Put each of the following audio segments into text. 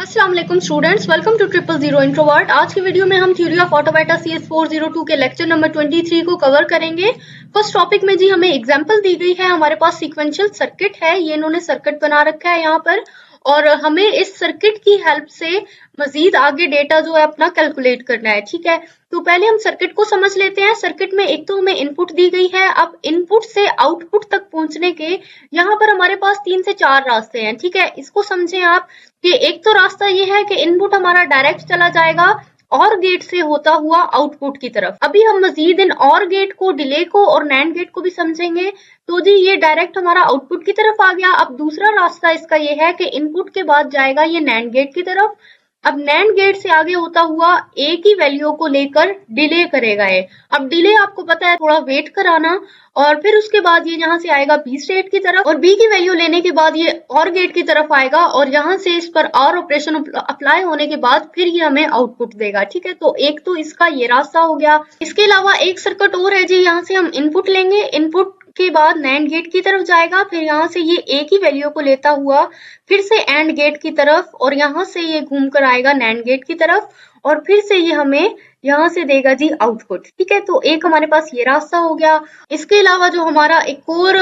अस्सलाम वालेकुम students, welcome to 000 introvert. आज की वीडियो में हम थ्योरी ऑफ ऑटोमेटा CS 402 के लेक्चर नंबर 23 को कवर करेंगे। फर्स्ट टॉपिक में जी हमें एग्जांपल दी गई है, हमारे पास सीक्वेंशियल सर्किट है, ये इन्होंने सर्किट बना रखा है यहाँ पर, और हमें इस सर्किट की हेल्प से मजीद आगे डेटा जो है अपना कैलकुलेट करना है। ठीक है, तो पहले हम सर्किट को समझ लेते हैं। सर्किट में एक तो हमें इनपुट दी गई है, अब इनपुट से आउटपुट तक पहुंचने के यहाँ पर हमारे पास 3 से 4 रास्ते हैं। ठीक है, इसको समझें आप कि एक तो रास्ता ये है कि इनपुट हमारा डायरेक्ट चला जाएगा और गेट से होता हुआ आउटपुट की तरफ। अभी हम मजीद इन और गेट को, डिले को और नैंड गेट को भी समझेंगे। तो जी ये डायरेक्ट हमारा आउटपुट की तरफ आ गया। अब दूसरा रास्ता इसका ये है कि इनपुट के बाद जाएगा ये नैंड गेट की तरफ। अब नैंड गेट से आगे होता हुआ ए की वैल्यू को लेकर डिले करेगा ये। अब डिले आपको पता है थोड़ा वेट कराना, और फिर उसके बाद ये यहाँ से आएगा बी स्टेट की तरफ, और बी की वैल्यू लेने के बाद ये और गेट की तरफ आएगा, और यहाँ से इस पर और ऑपरेशन अप्लाई होने के बाद फिर ये हमें आउटपुट देगा। ठीक है, तो एक तो इसका ये रास्ता हो गया। इसके अलावा एक सर्किट और है जी, यहाँ से हम इनपुट लेंगे, इनपुट के बाद नैंड गेट की तरफ जाएगा, फिर यहाँ से ये ए की वैल्यू को लेता हुआ फिर से एंड गेट की तरफ, और यहाँ से ये घूम कर आएगा नैंड गेट की तरफ, और फिर से ये हमें यहाँ से देगा जी आउटपुट। ठीक है, तो एक हमारे पास ये रास्ता हो गया। इसके अलावा जो हमारा एक और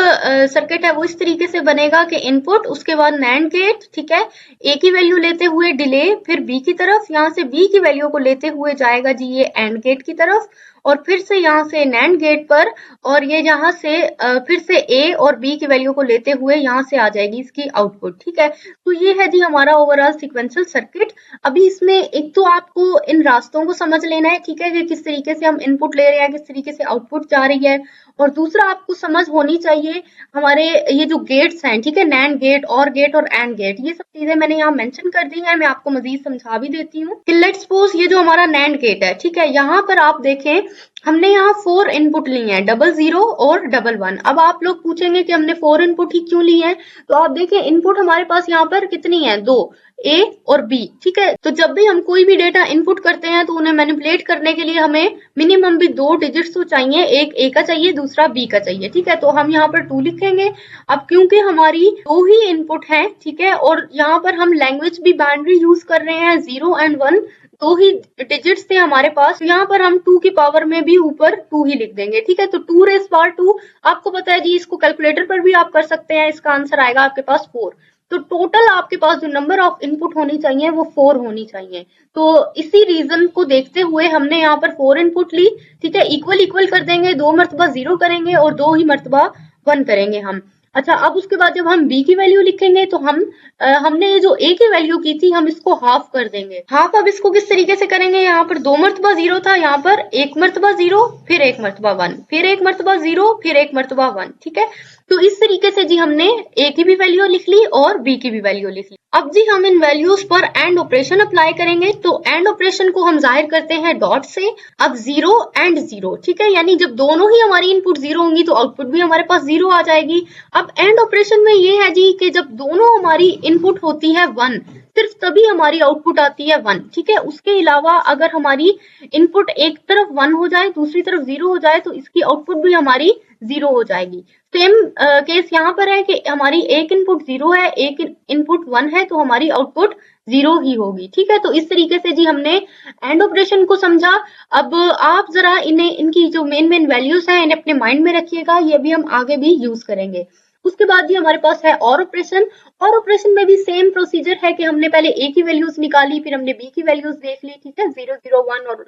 सर्किट है वो इस तरीके से बनेगा कि इनपुट, उसके बाद नैंड गेट, ठीक है, ए की वैल्यू लेते हुए डिले, फिर बी की तरफ, यहाँ से बी की वैल्यू को लेते हुए जाएगा जी ये एंड गेट की तरफ, और फिर से यहाँ से नैंड गेट पर, और ये यहाँ से फिर से ए और बी की वैल्यू को लेते हुए यहाँ से आ जाएगी इसकी आउटपुट। ठीक है, तो ये है जी हमारा ओवरऑल सीक्वेंशियल सर्किट। अभी इसमें एक तो आपको इन रास्तों को समझ लेना है, ठीक है, कि किस तरीके से हम इनपुट ले रहे हैं, किस तरीके से आउटपुट जा रही है, और दूसरा आपको समझ होनी चाहिए हमारे ये जो गेट्स हैं, ठीक है, नैंड गेट, और गेट और एंड गेट, ये सब चीजें मैंने यहाँ मेंशन कर दी हैं। मैं आपको मजीद समझा भी देती हूँ। लेट्स सपोज ये जो हमारा नैंड गेट है, ठीक है, यहाँ पर आप देखें हमने यहाँ 4 इनपुट ली हैं, 00 और 11। अब आप लोग पूछेंगे कि हमने 4 इनपुट ही क्यों ली हैं, तो आप देखें इनपुट हमारे पास यहाँ पर कितनी है, 2, ए और बी। ठीक है, तो जब भी हम कोई भी डेटा इनपुट करते हैं तो उन्हें मैनिपुलेट करने के लिए हमें मिनिमम भी 2 डिजिट्स तो चाहिए, एक ए का चाहिए, दूसरा बी का चाहिए। ठीक है, तो हम यहाँ पर 2 लिखेंगे। अब क्योंकि हमारी 2 ही इनपुट हैं, ठीक है, और यहाँ पर हम लैंग्वेज भी बाइनरी यूज कर रहे हैं, 0 एंड 1 2 ही डिजिट्स थे हमारे पास, तो यहाँ पर हम 2 की पावर में भी ऊपर 2 ही लिख देंगे। ठीक है, तो 2 रेज़ पावर 2 आपको पता है जी, इसको कैलकुलेटर पर भी आप कर सकते हैं। इसका आंसर आएगा आपके पास 4। तो टोटल आपके पास जो नंबर ऑफ इनपुट होनी चाहिए वो 4 होनी चाहिए। तो इसी रीजन को देखते हुए हमने यहाँ पर 4 इनपुट ली। ठीक है, इक्वल इक्वल कर देंगे, 2 मरतबा 0 करेंगे और 2 ही मरतबा 1 करेंगे हम। अच्छा, अब उसके बाद जब हम b की वैल्यू लिखेंगे तो हमने ये जो a की वैल्यू की थी हम इसको हाफ कर देंगे। हाफ अब इसको किस तरीके से करेंगे, यहाँ पर 2 मरतबा 0 था, यहाँ पर 1 मरतबा 0, फिर 1 मरतबा 1, फिर 1 मरतबा 0, फिर 1 मरतबा 1। ठीक है, तो इस तरीके से जी हमने a की भी वैल्यू लिख ली और b की भी वैल्यू लिख ली। अब जी हम इन वैल्यूज पर एंड ऑपरेशन अप्लाई करेंगे। तो एंड ऑपरेशन को हम जाहिर करते हैं डॉट से। अब 0 एंड 0, ठीक है, यानी जब दोनों ही हमारी इनपुट 0 होंगी तो आउटपुट भी हमारे पास 0 आ जाएगी। अब एंड ऑपरेशन में ये है जी कि जब दोनों हमारी इनपुट होती है 1, सिर्फ तभी हमारी आउटपुट आती है 1। ठीक है, उसके अलावा अगर हमारी इनपुट एक तरफ 1 हो जाए, दूसरी तरफ 0 हो जाए, तो इसकी आउटपुट भी हमारी 0 हो जाएगी। सेम केस यहाँ पर है कि हमारी एक इनपुट 0 है, एक इनपुट 1 है, तो हमारी आउटपुट 0 ही होगी। ठीक है, तो इस तरीके से जी हमने एंड ऑपरेशन को समझा। अब आप जरा इनकी जो मेन वैल्यूज हैं इन्हें अपने माइंड में रखिएगा, ये भी हम आगे भी यूज करेंगे। उसके बाद जी हमारे पास है और ऑपरेशन। और ऑपरेशन में भी सेम प्रोसीजर है कि हमने पहले ए की वैल्यूज निकाली, फिर हमने बी की वैल्यूज देख ली। ठीक है, 0 0 1 और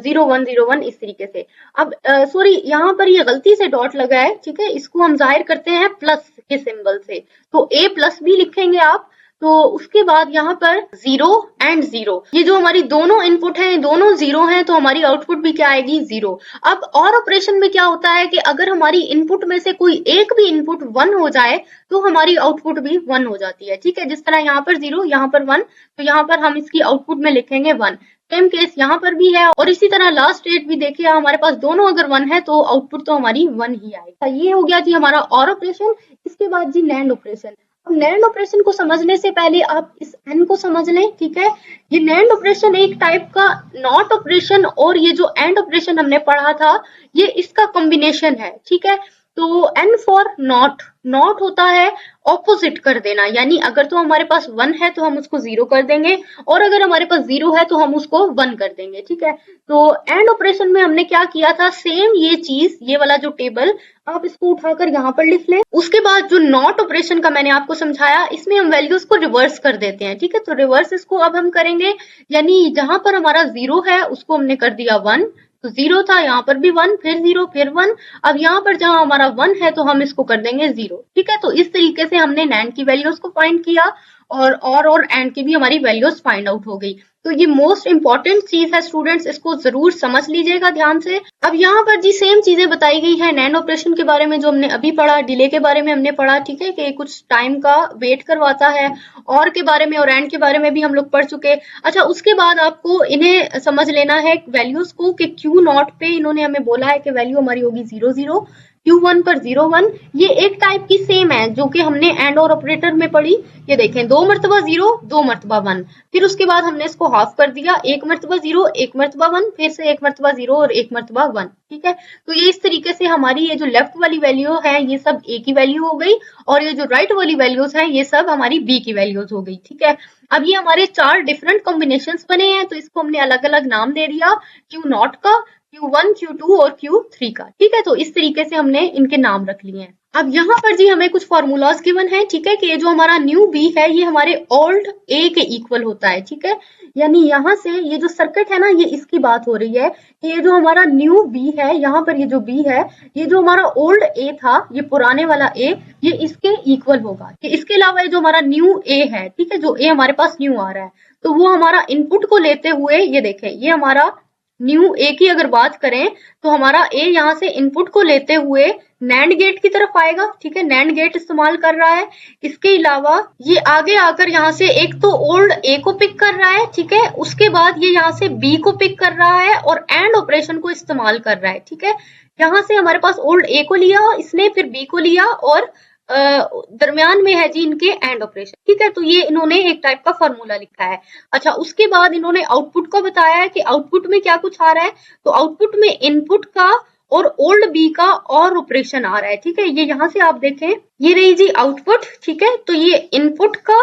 0 1 0 1 इस तरीके से। अब सॉरी, यहाँ पर ये गलती से डॉट लगा है, ठीक है, इसको हम जाहिर करते हैं प्लस के सिंबल से, तो ए प्लस बी लिखेंगे आप। तो उसके बाद यहाँ पर 0 एंड 0, ये जो हमारी दोनों इनपुट हैं दोनों 0 हैं, तो हमारी आउटपुट भी क्या आएगी, 0। अब और ऑपरेशन में क्या होता है कि अगर हमारी इनपुट में से कोई एक भी इनपुट 1 हो जाए तो हमारी आउटपुट भी 1 हो जाती है। ठीक है, जिस तरह यहाँ पर 0, यहाँ पर 1, तो यहाँ पर हम इसकी आउटपुट में लिखेंगे 1। सेम केस यहाँ पर भी है, और इसी तरह लास्ट स्टेट भी देखिए, हमारे पास दोनों अगर 1 है तो आउटपुट तो हमारी 1 ही आएगी। ये हो गया जी हमारा और ऑपरेशन। इसके बाद जी नैंड ऑपरेशन। अब नैंड ऑपरेशन को समझने से पहले आप इस एन को समझ लें। ठीक है, ये नैंड ऑपरेशन एक टाइप का नॉट ऑपरेशन और ये जो एंड ऑपरेशन हमने पढ़ा था ये इसका कॉम्बिनेशन है। ठीक है, तो N फॉर नॉट, नॉट होता है ऑपोजिट कर देना, यानी अगर तो हमारे पास 1 है तो हम उसको 0 कर देंगे, और अगर हमारे पास 0 है तो हम उसको 1 कर देंगे, ठीक है। तो एंड ऑपरेशन में हमने क्या किया था, सेम ये चीज, ये वाला जो टेबल आप इसको उठाकर यहाँ पर लिख लें। उसके बाद जो नॉट ऑपरेशन का मैंने आपको समझाया, इसमें हम वैल्यूज को रिवर्स कर देते हैं, ठीक है। तो रिवर्स इसको अब हम करेंगे, यानी जहां पर हमारा 0 है उसको हमने कर दिया 1, तो 0 था, यहाँ पर भी 1, फिर 0, फिर 1। अब यहाँ पर जहां हमारा 1 है तो हम इसको कर देंगे 0, ठीक है। तो इस तरीके से हमने नैंड की वैल्यूज को फाइंड किया, और एंड की भी हमारी वैल्यूज फाइंड आउट हो गई। तो ये मोस्ट इंपॉर्टेंट चीज है स्टूडेंट्स, इसको जरूर समझ लीजिएगा ध्यान से। अब यहाँ पर जी सेम चीजें बताई गई है नैंड ऑपरेशन के बारे में जो हमने अभी पढ़ा, डिले के बारे में हमने पढ़ा, ठीक है, कि कुछ टाइम का वेट करवाता है, और के बारे में और एंड के बारे में भी हम लोग पढ़ चुके। अच्छा, उसके बाद आपको इन्हें समझ लेना है वैल्यूज को, कि क्यू नॉट पे इन्होंने हमें बोला है कि वैल्यू हमारी होगी 0 0, Q1 पर 0 1, ये एक टाइप की सेम है जो कि हमने एंड और ऑपरेटर में पढ़ी। ये देखें, 2 मरतबा 0, 2 मरतबा 1, फिर उसके बाद हमने इसको हाफ कर दिया, 1 मरतबा 0, 1 मरतबा 1, फिर से 1 मरतबा 0 और 1 मरतबा 1, ठीक है। तो ये इस तरीके से हमारी ये जो लेफ्ट वाली वैल्यू है ये सब ए की वैल्यू हो गई, और ये जो राइट वाली वैल्यूज है ये सब हमारी बी की वैल्यूज हो गई, ठीक है। अब ये हमारे 4 डिफरेंट कॉम्बिनेशंस बने हैं, तो इसको हमने अलग अलग नाम दे दिया, Q0 का, Q1, Q2 और Q3 का, ठीक है। तो इस तरीके से हमने इनके नाम रख लिए हैं। अब यहाँ पर जी हमें कुछ फॉर्मूलाज गिवन है, ठीक है, कि ये जो हमारा न्यू बी है ये हमारे ओल्ड ए के इक्वल होता है, ठीक है। यानी यहाँ से ये जो सर्किट है ना, ये इसकी बात हो रही है कि ये जो हमारा न्यू बी है, यहाँ पर ये जो बी है, ये जो हमारा ओल्ड ए था, ये पुराने वाला ए, ये इसके इक्वल होगा। कि इसके अलावा ये जो हमारा न्यू ए है, ठीक है, जो ए हमारे पास न्यू आ रहा है, तो वो हमारा इनपुट को लेते हुए, ये देखें, ये हमारा न्यू ए की अगर बात करें तो हमारा ए यहाँ से इनपुट को लेते हुए नैंड गेट की तरफ आएगा, ठीक है, नैंड गेट इस्तेमाल कर रहा है। इसके अलावा ये आगे आकर यहाँ से एक तो ओल्ड ए को पिक कर रहा है, ठीक है, उसके बाद ये यहाँ से बी को पिक कर रहा है और एंड ऑपरेशन को इस्तेमाल कर रहा है, ठीक है। यहाँ से हमारे पास ओल्ड ए को लिया इसने, फिर बी को लिया, और दरमियान में है जी इनके एंड ऑपरेशन, ठीक है। तो ये इन्होंने एक टाइप का फॉर्मूला लिखा है। अच्छा, उसके बाद इन्होंने आउटपुट को बताया है कि आउटपुट में क्या कुछ आ रहा है, तो आउटपुट में इनपुट का और ओल्ड बी का और ऑपरेशन आ रहा है, ठीक है। ये यहाँ से आप देखें, ये रही जी आउटपुट, ठीक है। तो ये इनपुट का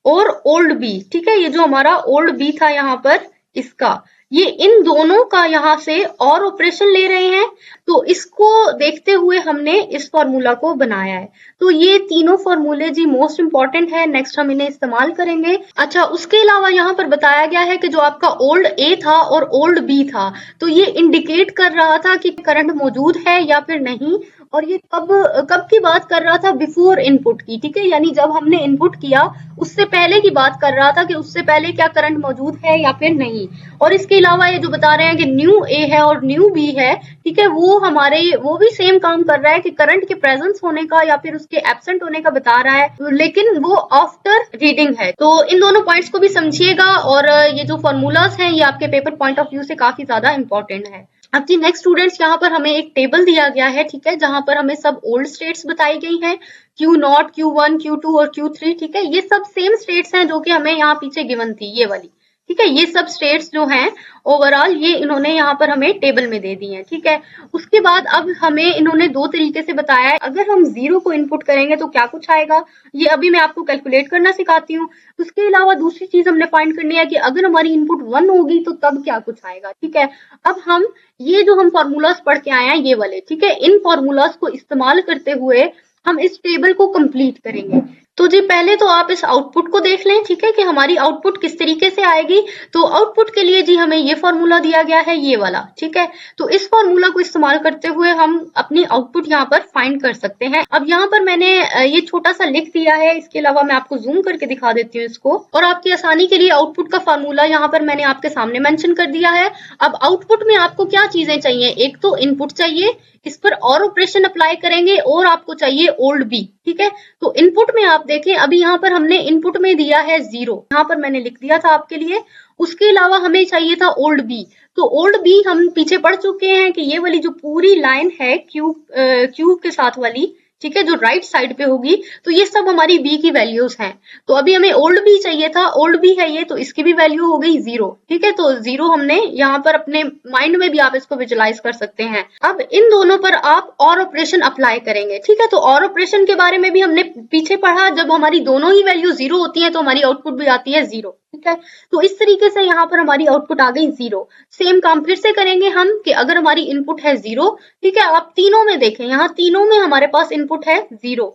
और ओल्ड बी, ठीक है, ये जो हमारा ओल्ड बी था यहाँ पर इसका, ये इन दोनों का यहाँ से और ऑपरेशन ले रहे हैं। तो इसको देखते हुए हमने इस फॉर्मूला को बनाया है। तो ये तीनों फॉर्मूले जी मोस्ट इंपॉर्टेंट है, नेक्स्ट हम इन्हें इस्तेमाल करेंगे। अच्छा, उसके अलावा यहाँ पर बताया गया है कि जो आपका ओल्ड ए था और ओल्ड बी था, तो ये इंडिकेट कर रहा था कि करंट मौजूद है या फिर नहीं, और ये कब की बात कर रहा था, बिफोर इनपुट की, ठीक है, यानी जब हमने इनपुट किया उससे पहले की बात कर रहा था कि उससे पहले क्या करंट मौजूद है या फिर नहीं। और इसके अलावा ये जो बता रहे हैं कि न्यू ए है और न्यू बी है, ठीक है, वो भी सेम काम कर रहा है कि करंट के प्रेजेंस होने का या फिर उसके एब्सेंट होने का बता रहा है, लेकिन वो आफ्टर रीडिंग है। तो इन दोनों पॉइंट्स को भी समझिएगा, और ये जो फॉर्मूलाज हैं ये आपके पेपर पॉइंट ऑफ व्यू से काफी ज्यादा इंपॉर्टेंट है। अब जी नेक्स्ट स्टूडेंट्स, यहाँ पर हमें एक टेबल दिया गया है, ठीक है, जहां पर हमें सब ओल्ड स्टेट्स बताई गई हैं, Q0, Q1, Q2 और Q3, ठीक है। ये सब सेम स्टेट्स हैं जो कि हमें यहाँ पीछे गिवन थी, ये वाली, ठीक है। ये सब स्टेट्स जो हैं ओवरऑल ये इन्होंने यहाँ पर हमें टेबल में दे दी हैं, ठीक है। उसके बाद अब हमें इन्होंने दो तरीके से बताया है, अगर हम 0 को इनपुट करेंगे तो क्या कुछ आएगा, ये अभी मैं आपको कैलकुलेट करना सिखाती हूँ। उसके अलावा दूसरी चीज हमने फाइंड करनी है कि अगर हमारी इनपुट 1 होगी तो तब क्या कुछ आएगा, ठीक है। अब हम ये जो हम फॉर्मूलाज पढ़ के आए हैं ये वाले, ठीक है, इन फॉर्मूलाज को इस्तेमाल करते हुए हम इस टेबल को कंप्लीट करेंगे। तो जी पहले तो आप इस आउटपुट को देख लें, ठीक है, कि हमारी आउटपुट किस तरीके से आएगी। तो आउटपुट के लिए जी हमें ये फॉर्मूला दिया गया है, ये वाला, ठीक है। तो इस फॉर्मूला को इस्तेमाल करते हुए हम अपनी आउटपुट यहाँ पर फाइंड कर सकते हैं। अब यहाँ पर मैंने ये छोटा सा लिख दिया है, इसके अलावा मैं आपको जूम करके दिखा देती हूँ इसको, और आपकी आसानी के लिए आउटपुट का फॉर्मूला यहाँ पर मैंने आपके सामने मेंशन कर दिया है। अब आउटपुट में आपको क्या चीजें चाहिए, एक तो इनपुट चाहिए, इस पर और ऑपरेशन अप्लाई करेंगे, और आपको चाहिए ओल्ड बी, ठीक है। तो इनपुट में आप देखें, अभी यहाँ पर हमने इनपुट में दिया है 0, यहाँ पर मैंने लिख दिया था आपके लिए। उसके अलावा हमें चाहिए था ओल्ड बी, तो ओल्ड बी हम पीछे पढ़ चुके हैं कि ये वाली जो पूरी लाइन है क्यू के साथ वाली, ठीक है, जो राइट साइड पे होगी, तो ये सब हमारी बी की वैल्यूज हैं। तो अभी हमें ओल्ड बी चाहिए था, ओल्ड बी है ये, तो इसकी भी वैल्यू हो गई 0। ठीक है, तो 0 हमने यहाँ पर अपने माइंड में भी आप इसको विजुलाइज कर सकते हैं। अब इन दोनों पर आप और ऑपरेशन अप्लाई करेंगे। ठीक है, तो और ऑपरेशन के बारे में भी हमने पीछे पढ़ा, जब हमारी दोनों ही वैल्यू 0 होती है तो हमारी आउटपुट भी आती है 0। ठीक है, तो इस तरीके से यहाँ पर हमारी आउटपुट आ गई 0। सेम काम फिर से करेंगे हम कि अगर हमारी इनपुट है 0, ठीक है, आप तीनों में देखें, यहाँ तीनों में हमारे पास इनपुट है 0।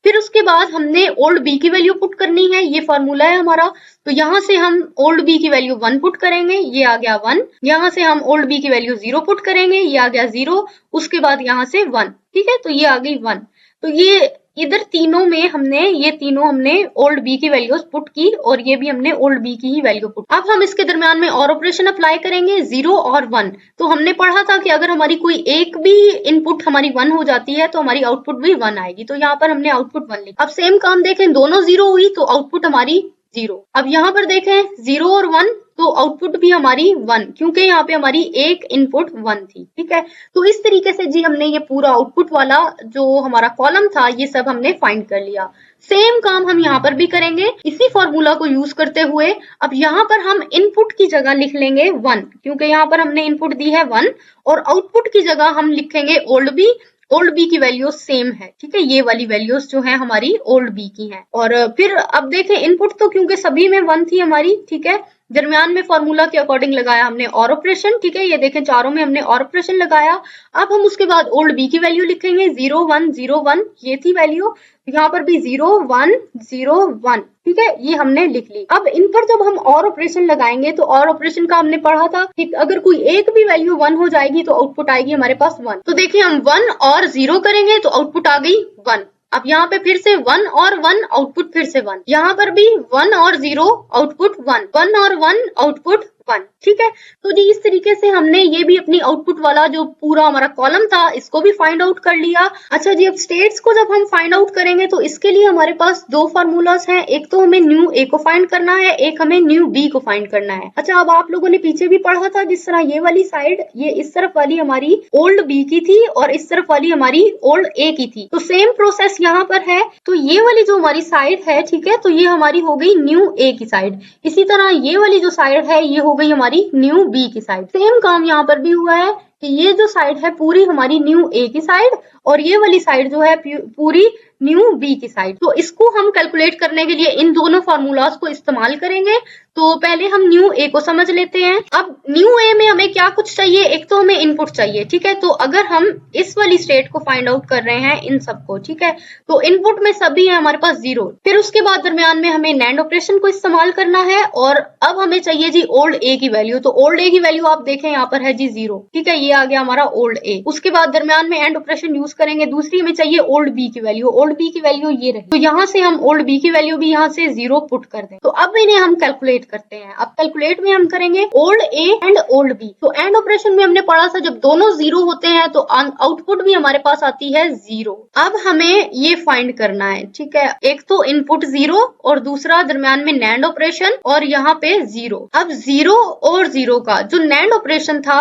फिर उसके बाद हमने ओल्ड बी की वैल्यू पुट करनी है, ये फॉर्मूला है हमारा। तो यहाँ से हम ओल्ड बी की वैल्यू 1 पुट करेंगे, ये आ गया 1। यहाँ से हम ओल्ड बी की वैल्यू 0 पुट करेंगे, ये आ गया 0। उसके बाद यहाँ से 1। ठीक है, तो ये आ गई 1। तो ये इधर तीनों में हमने ओल्ड बी की वैल्यूज पुट की और ये भी हमने ओल्ड बी की ही वैल्यू पुट। अब हम इसके दरमियान में और ऑपरेशन अप्लाई करेंगे, 0 और 1। तो हमने पढ़ा था कि अगर हमारी कोई एक भी इनपुट हमारी 1 हो जाती है तो हमारी आउटपुट भी 1 आएगी। तो यहाँ पर हमने आउटपुट 1 लिखा। अब सेम काम देखें, दोनों 0 हुई तो आउटपुट हमारी 0। अब यहाँ पर देखें 0 और 1, तो आउटपुट भी हमारी 1, क्योंकि यहाँ पे हमारी एक इनपुट 1 थी। ठीक है, तो इस तरीके से जी हमने ये पूरा आउटपुट वाला जो हमारा कॉलम था ये सब हमने फाइंड कर लिया। सेम काम हम यहाँ पर भी करेंगे इसी फॉर्मूला को यूज करते हुए। अब यहाँ पर हम इनपुट की जगह लिख लेंगे 1, क्योंकि यहाँ पर हमने इनपुट दी है 1, और आउटपुट की जगह हम लिखेंगे ओल्ड बी। ओल्ड बी की वैल्यू सेम है। ठीक है, ये वाली वैल्यूज जो है हमारी ओल्ड बी की हैं। और फिर अब देखें, इनपुट तो क्योंकि सभी में 1 थी हमारी, ठीक है, दरमियान में फॉर्मूला के अकॉर्डिंग लगाया हमने और ऑपरेशन। ठीक है, ये देखें चारों में हमने और ऑपरेशन लगाया। अब हम उसके बाद ओल्ड बी की वैल्यू लिखेंगे, 0 1 0 1, ये थी वैल्यू। यहाँ पर भी 0 1 0 1। ठीक है, ये हमने लिख ली। अब इन पर जब हम और ऑपरेशन लगाएंगे तो और ऑपरेशन का हमने पढ़ा था कि अगर कोई एक भी वैल्यू 1 हो जाएगी तो आउटपुट आएगी हमारे पास 1। तो देखिए हम 1 और 0 करेंगे तो आउटपुट आ गई 1। अब यहाँ पे फिर से 1 और 1, आउटपुट फिर से 1। यहाँ पर भी 1 और 0, आउटपुट 1, 1 और 1, आउटपुट 1। ठीक है, तो जी इस तरीके से हमने ये भी अपनी आउटपुट वाला जो पूरा हमारा कॉलम था इसको भी फाइंड आउट कर लिया। अच्छा जी, अब स्टेट्स को जब हम फाइंड आउट करेंगे तो इसके लिए हमारे पास दो फार्मूलाज हैं। एक तो हमें न्यू ए को फाइंड करना है, एक हमें न्यू बी को फाइंड करना है। अच्छा, अब आप लोगों ने पीछे भी पढ़ा था, जिस तरह ये वाली साइड, ये इस तरफ वाली हमारी ओल्ड बी की थी और इस तरफ वाली हमारी ओल्ड ए की थी। तो सेम प्रोसेस यहाँ पर है। तो ये वाली जो हमारी साइड है, ठीक है, तो ये हमारी हो गई न्यू ए की साइड। इसी तरह ये वाली जो साइड है ये हो गई हमारी न्यू बी की साइड। सेम काम यहाँ पर भी हुआ है कि ये जो साइड है पूरी हमारी न्यू ए की साइड और ये वाली साइड जो है पूरी न्यू बी की साइड। तो इसको हम कैलकुलेट करने के लिए इन दोनों फार्मूलाज को इस्तेमाल करेंगे। तो पहले हम न्यू ए को समझ लेते हैं। अब न्यू ए में हमें क्या कुछ चाहिए, एक तो हमें इनपुट चाहिए। ठीक है, तो अगर हम इस वाली स्टेट को फाइंड आउट कर रहे हैं इन सबको, ठीक है, तो इनपुट में सभी है हमारे पास 0। फिर उसके बाद दरमियान में हमें नैंड ऑपरेशन को इस्तेमाल करना है और अब हमें चाहिए जी ओल्ड ए की वैल्यू। तो ओल्ड ए की वैल्यू आप देखें यहाँ पर है जी 0। ठीक है, ये आ गया हमारा ओल्ड ए। उसके बाद दरमियान में एंड ऑपरेशन यूज करेंगे। दूसरी हमें चाहिए ओल्ड बी की वैल्यू। ओल्ड बी की वैल्यू ये रही, तो यहाँ से हम ओल्ड बी की वैल्यू भी यहाँ से 0 पुट कर दें। तो अब इन्हें हम कैलकुलेट करते हैं। अब कैलकुलेट में हम करेंगे old A and old B. तो एंड ऑपरेशन में हमने पढ़ा था जब दोनों 0 होते हैं तो आउटपुट भी हमारे पास आती है 0। अब हमें ये फाइंड करना है। ठीक है, एक तो इनपुट 0 और दूसरा दरमियान में नैंड ऑपरेशन और यहाँ पे 0। अब 0 और 0 का जो नैंड ऑपरेशन था,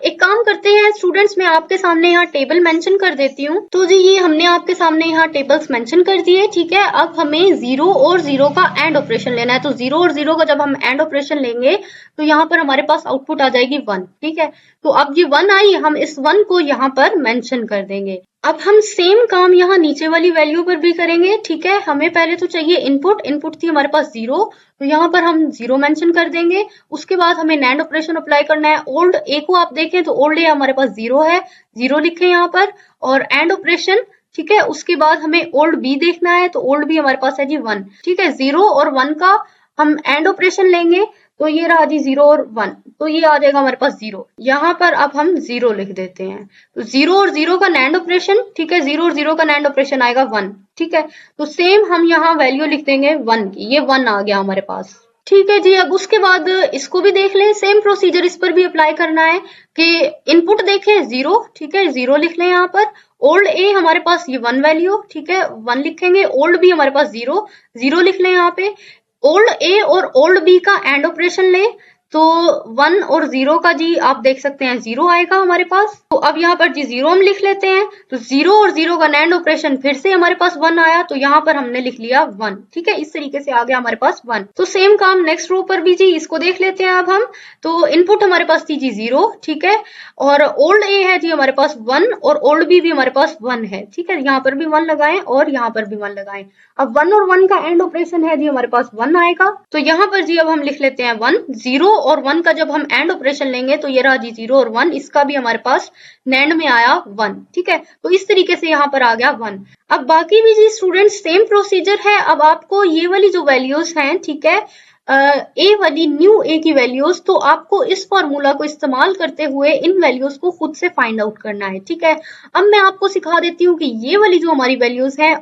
एक काम करते हैं स्टूडेंट्स, मैं आपके सामने यहाँ टेबल मेंशन कर देती हूँ। तो जी ये हमने आपके सामने यहाँ टेबल्स मेंशन कर दिए। ठीक है, अब हमें 0 और 0 का एंड ऑपरेशन लेना है। तो 0 और 0 का जब हम एंड ऑपरेशन लेंगे तो यहाँ पर हमारे पास आउटपुट आ जाएगी 1। ठीक है, तो अब ये 1 आई, हम इस 1 को यहाँ पर मेंशन कर देंगे। अब हम सेम काम यहाँ नीचे वाली वैल्यू पर भी करेंगे। ठीक है, हमें पहले तो चाहिए इनपुट। इनपुट थी हमारे पास 0, तो यहाँ पर हम 0 मेंशन कर देंगे। उसके बाद हमें नैंड ऑपरेशन अप्लाई करना है। ओल्ड ए को आप देखें तो ओल्ड ए हमारे पास 0 है, 0 लिखे यहाँ पर, और एंड ऑपरेशन। ठीक है, उसके बाद हमें ओल्ड बी देखना है, तो ओल्ड बी हमारे पास है जी 1। ठीक है, 0 और 1 का हम एंड ऑपरेशन लेंगे, तो ये रहा जी 0 और 1, तो ये आ जाएगा हमारे पास 0। यहाँ पर अब हम 0 लिख देते हैं। तो 0 और 0 का नैंड ऑपरेशन, ठीक है, 0 और 0 का नैंड ऑपरेशन आएगा 1। ठीक है, तो सेम हम यहाँ वैल्यू लिख देंगे 1 की। ये 1 आ गया हमारे पास। ठीक है जी, अब उसके बाद इसको भी देख लें। सेम प्रोसीजर इस पर भी अप्लाई करना है कि इनपुट देखें 0। ठीक है, 0 लिख लें यहाँ पर। ओल्ड ए हमारे पास ये 1 वैल्यू, ठीक है, 1 लिखेंगे। ओल्ड बी हमारे पास 0, 0 लिख लें यहाँ पे। ओल्ड ए और ओल्ड बी का एंड ऑपरेशन ले, तो 1 और 0 का जी आप देख सकते हैं 0 आएगा हमारे पास। तो अब यहाँ पर जी 0 हम लिख लेते हैं। तो 0 और 0 का NAND ऑपरेशन फिर से हमारे पास 1 आया, तो यहाँ पर हमने लिख लिया 1। ठीक है, इस तरीके से आ गया हमारे पास 1। तो सेम काम नेक्स्ट रो पर भी जी, इसको देख लेते हैं अब हम। तो इनपुट हमारे पास थी जी 0, ठीक है, और ओल्ड ए है जी हमारे पास 1 और ओल्ड बी भी हमारे पास 1 है। ठीक है, यहाँ पर भी 1 लगाएं और यहाँ पर भी 1 लगाएं। अब 1 और 1 का एंड ऑपरेशन है जी हमारे पास 1 आएगा। तो यहाँ पर जी अब हम लिख लेते हैं 1। 0 और 1 का जब हम एंड ऑपरेशन लेंगे तो ये रहा जी 0 और 1, इसका भी हमारे पास NAND में आया 1। ठीक है, तो इस तरीके से यहाँ पर आ गया 1। अब बाकी भी जी स्टूडेंट सेम प्रोसीजर है। अब आपको ये वाली जो वैल्यूज हैं, ठीक है, ए वाली न्यू ए की वैल्यूज, तो आपको इस फॉर्मूला को इस्तेमाल करते हुए इन वैल्यूज को खुद से फाइंड आउट करना है। ठीक है, अब मैं आपको सिखा देती हूँ कि ये वाली जो हमारी वैल्यूज हैं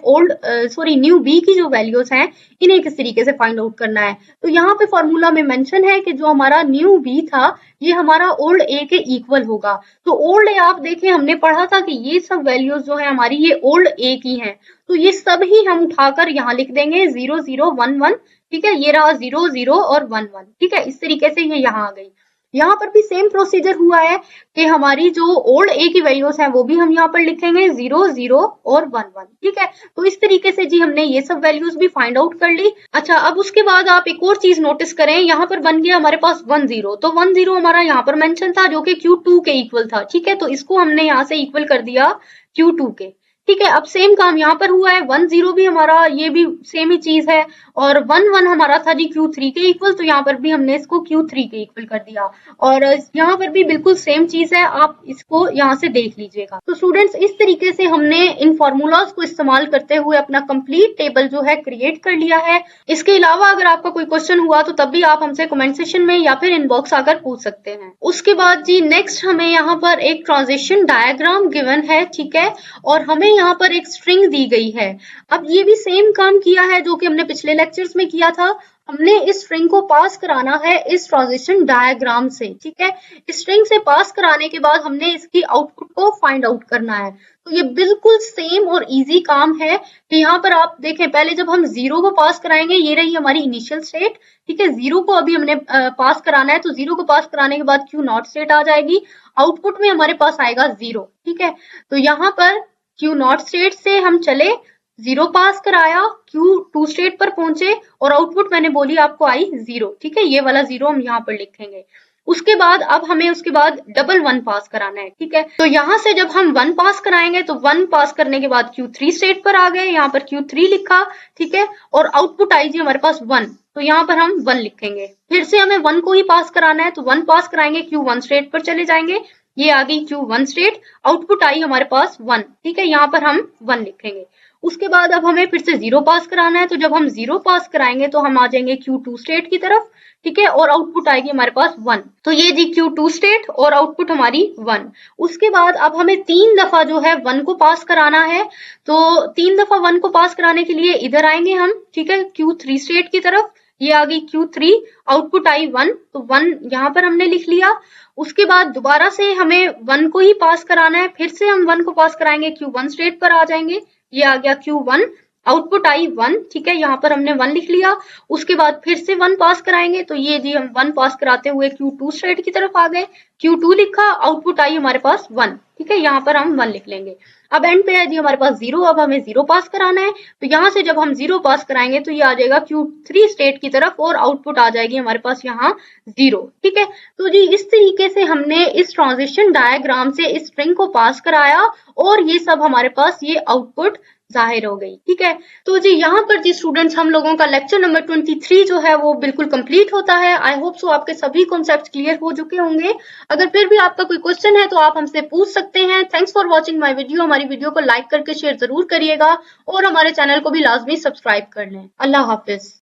न्यू बी की जो वैल्यूज हैं, इन्हें किस तरीके से फाइंड आउट करना है। तो यहाँ पे फॉर्मूला में मेंशन है कि जो हमारा न्यू बी था ये हमारा ओल्ड ए के इक्वल होगा। तो ओल्ड ए आप देखें, हमने पढ़ा था कि ये सब वैल्यूज जो है हमारी ये ओल्ड ए की हैं, तो ये सब ही हम उठाकर यहाँ लिख देंगे 0 0 1 1। ठीक है, ये रहा 0 0 और 1 1। ठीक है, इस तरीके से ये यहाँ आ गई। यहाँ पर भी सेम प्रोसीजर हुआ है कि हमारी जो ओल्ड ए की वैल्यूज हैं वो भी हम यहाँ पर लिखेंगे 0 0 और 1 1। ठीक है, तो इस तरीके से जी हमने ये सब वैल्यूज भी फाइंड आउट कर ली। अच्छा, अब उसके बाद आप एक और चीज नोटिस करें, यहाँ पर बन गया हमारे पास 1 0। तो 1 0 हमारा यहाँ पर मेंशन था जो कि Q2 के इक्वल था। ठीक है, तो इसको हमने यहाँ से इक्वल कर दिया Q2 के। ठीक है, अब सेम काम यहाँ पर हुआ है। 1 0 भी हमारा ये भी सेम ही चीज है, और 1 1 हमारा था जी Q3 के इक्वल, तो यहाँ पर भी हमने इसको Q3 के इक्वल कर दिया। और यहाँ पर भी बिल्कुल सेम चीज है, आप इसको यहाँ से देख लीजिएगा। तो स्टूडेंट्स, इस तरीके से हमने इन फॉर्मूलाज को इस्तेमाल करते हुए अपना कंप्लीट टेबल जो है क्रिएट कर लिया है। इसके अलावा अगर आपका कोई क्वेश्चन हुआ तो तब भी आप हमसे कमेंट सेक्शन में या फिर इनबॉक्स आकर पूछ सकते हैं। उसके बाद जी नेक्स्ट हमें यहाँ पर एक ट्रांजिशन डायग्राम गिवन है। ठीक है, और हमें यहाँ पर एक स्ट्रिंग दी गई है। अब ये भी सेम काम किया है जो कि हमने पिछले लेक्चर्स में किया था। हमने इस स्ट्रिंग को पास कराना है इस ट्रांजिशन डायग्राम से। ठीक है, इस स्ट्रिंग से पास कराने के बाद हमने इसकी आउटपुट को फाइंड आउट करना है। तो ये बिल्कुल सेम और इजी काम है कि यहाँ पर आप देखें, पहले जब हम 0 को पास कराएंगे, ये रही हमारी इनिशियल स्टेट। ठीक है, 0 को अभी हमने पास कराना है, तो 0 को पास कराने के बाद Q0 स्टेट आ जाएगी, आउटपुट में हमारे पास आएगा 0। ठीक है, तो यहाँ पर Q0 स्टेट से हम चले, 0 पास कराया, Q2 स्टेट पर पहुंचे और आउटपुट मैंने बोली आपको आई 0। ठीक है, ये वाला 0 हम यहाँ पर लिखेंगे। उसके बाद अब हमें उसके बाद डबल 1 पास कराना है। ठीक है, तो यहाँ से जब हम 1 पास कराएंगे तो 1 पास करने के बाद Q3 स्टेट पर आ गए, यहाँ पर Q3 लिखा। ठीक है, और आउटपुट आई जी हमारे पास 1, तो यहाँ पर हम 1 लिखेंगे। फिर से हमें 1 को ही पास कराना है, तो 1 पास कराएंगे, Q1 स्टेट पर चले जाएंगे, ये आ गई Q1 स्टेट, आउटपुट आई हमारे पास 1। ठीक है, यहाँ पर हम 1 लिखेंगे। उसके बाद अब हमें फिर से 0 पास कराना है, तो जब हम 0 पास कराएंगे तो हम आ जाएंगे Q2 स्टेट की तरफ। ठीक है, और आउटपुट आएगी हमारे पास 1, तो ये जी Q2 स्टेट और आउटपुट हमारी 1। उसके बाद अब हमें 3 दफा जो है 1 को पास कराना है, तो 3 दफा 1 को पास कराने के लिए इधर आएंगे हम। ठीक है, Q3 स्टेट की तरफ, ये आ गई Q3, आउटपुट आई 1, तो 1 यहाँ पर हमने लिख लिया। उसके बाद दोबारा से हमें 1 को ही पास कराना है, फिर से हम 1 को पास कराएंगे, Q1 स्टेट पर आ जाएंगे, ये आ गया Q1, आउटपुट आई 1। ठीक है, यहाँ पर हमने 1 लिख लिया। उसके बाद फिर से 1 पास कराएंगे, तो ये जी हम 1 पास कराते हुए Q2 स्टेट की तरफ आ गए, Q2 लिखा, आउटपुट आई हमारे पास 1। ठीक है, यहाँ पर हम 1 लिख लेंगे। अब एंड पे है जी हमारे पास 0, अब हमें 0 पास कराना है, तो यहाँ से जब हम 0 पास कराएंगे तो ये आ जाएगा Q3 स्टेट की तरफ और आउटपुट आ जाएगी हमारे पास यहाँ 0। ठीक है, तो जी इस तरीके से हमने इस ट्रांजिशन डायग्राम से इस स्ट्रिंग को पास कराया और ये सब हमारे पास ये आउटपुट जाहिर हो गई। ठीक है, तो जी यहाँ पर जी स्टूडेंट्स हम लोगों का लेक्चर नंबर 23 जो है वो बिल्कुल कंप्लीट होता है। आई होप सो आपके सभी कॉन्सेप्ट क्लियर हो चुके होंगे। अगर फिर भी आपका कोई क्वेश्चन है तो आप हमसे पूछ सकते हैं। Thanks for watching my video. हमारी वीडियो को लाइक करके शेयर जरूर करिएगा और हमारे चैनल को भी लाजमी सब्सक्राइब कर लें। अल्लाह हाफिज।